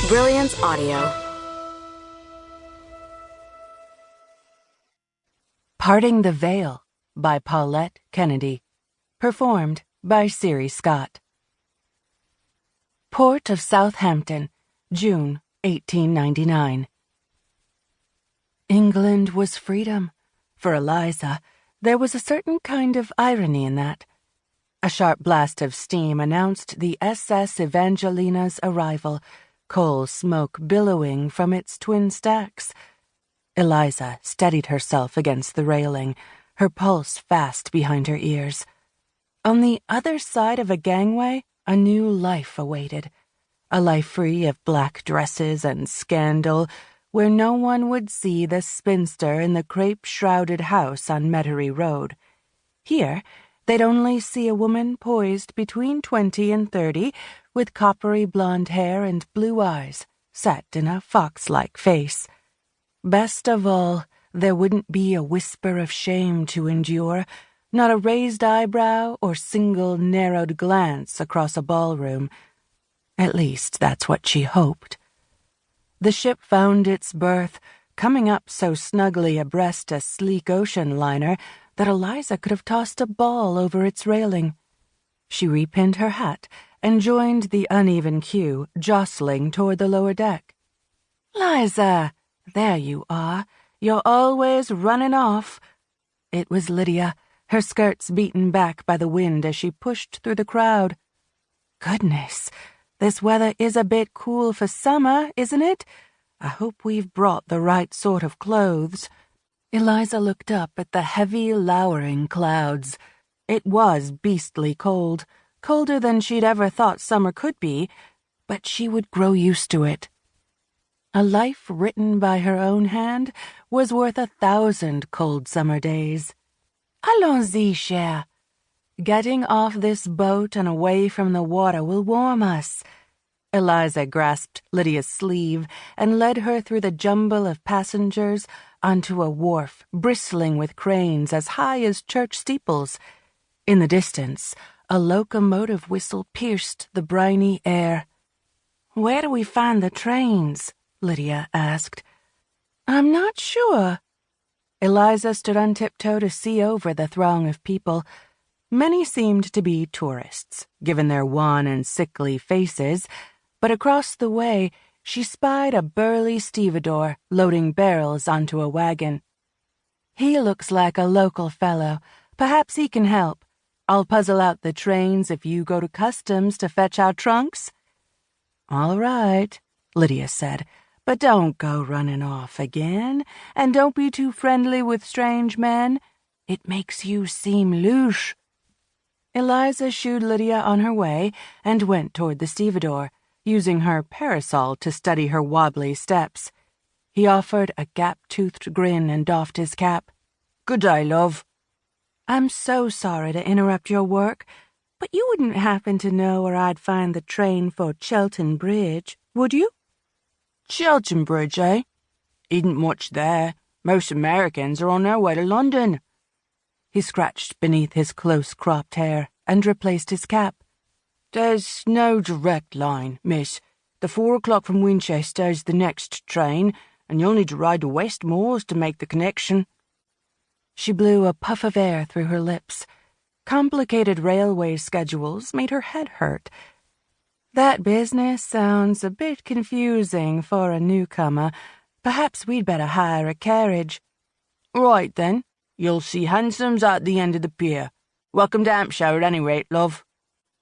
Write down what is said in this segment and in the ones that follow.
Brilliance Audio. Parting the Veil by Paulette Kennedy. Performed by Siri Scott. Port of Southampton, June 1899. England was freedom. For Eliza, there was a certain kind of irony in that. A sharp blast of steam announced the SS Evangelina's arrival, coal smoke billowing from its twin stacks. Eliza steadied herself against the railing, her pulse fast behind her ears. On the other side of a gangway, a new life awaited. A life free of black dresses and scandal, where no one would see the spinster in the crepe-shrouded house on Metairie Road. Here, they'd only see a woman poised between 20 and 30, with coppery blonde hair and blue eyes, set in a fox-like face. Best of all, there wouldn't be a whisper of shame to endure, not a raised eyebrow or single narrowed glance across a ballroom. At least that's what she hoped. The ship found its berth, coming up so snugly abreast a sleek ocean liner that Eliza could have tossed a ball over its railing. She repinned her hat and joined the uneven queue, jostling toward the lower deck. "Liza! There you are. You're always running off." It was Lydia, her skirts beaten back by the wind as she pushed through the crowd. "Goodness, this weather is a bit cool for summer, isn't it? I hope we've brought the right sort of clothes." Eliza looked up at the heavy, lowering clouds. It was beastly cold, colder than she'd ever thought summer could be, but she would grow used to it. A life written by her own hand was worth 1,000 cold summer days. "Allons-y, chère. Getting off this boat and away from the water will warm us." Eliza grasped Lydia's sleeve and led her through the jumble of passengers onto a wharf bristling with cranes as high as church steeples. In the distance, a locomotive whistle pierced the briny air. "Where do we find the trains?" Lydia asked. "I'm not sure." Eliza stood on tiptoe to see over the throng of people. Many seemed to be tourists, given their wan and sickly faces, but across the way she spied a burly stevedore loading barrels onto a wagon. "He looks like a local fellow. Perhaps he can help. I'll puzzle out the trains if you go to customs to fetch our trunks." "All right," Lydia said, "but don't go running off again, and don't be too friendly with strange men. It makes you seem louche." Eliza shooed Lydia on her way and went toward the stevedore, using her parasol to steady her wobbly steps. He offered a gap-toothed grin and doffed his cap. "Good day, love." "I'm so sorry to interrupt your work, but you wouldn't happen to know where I'd find the train for Chelton Bridge, would you?" "Chelton Bridge, eh? Isn't much there. Most Americans are on their way to London." He scratched beneath his close-cropped hair and replaced his cap. "There's no direct line, miss. The 4 o'clock from Winchester is the next train, and you'll need to ride to West Moors to make the connection." She blew a puff of air through her lips. Complicated railway schedules made her head hurt. "That business sounds a bit confusing for a newcomer. Perhaps we'd better hire a carriage." "Right, then. You'll see hansoms at the end of the pier. Welcome to Hampshire at any rate, love."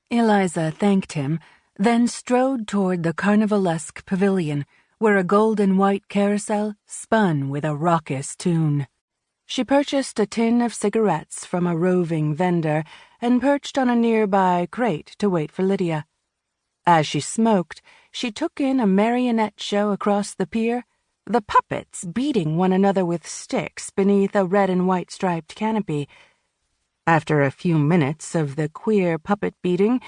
Eliza thanked him, then strode toward the carnivalesque pavilion, where a gold-and-white carousel spun with a raucous tune. She purchased a tin of cigarettes from a roving vendor and perched on a nearby crate to wait for Lydia. As she smoked, she took in a marionette show across the pier, the puppets beating one another with sticks beneath a red and white striped canopy. After a few minutes of the queer puppet beating,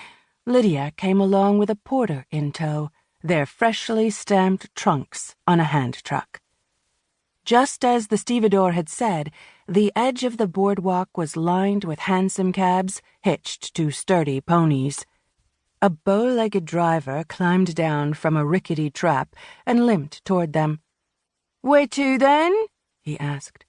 Lydia came along with a porter in tow, their freshly stamped trunks on a hand truck. Just as the stevedore had said, the edge of the boardwalk was lined with hansom cabs hitched to sturdy ponies. A bow-legged driver climbed down from a rickety trap and limped toward them. "Where to, then?" he asked.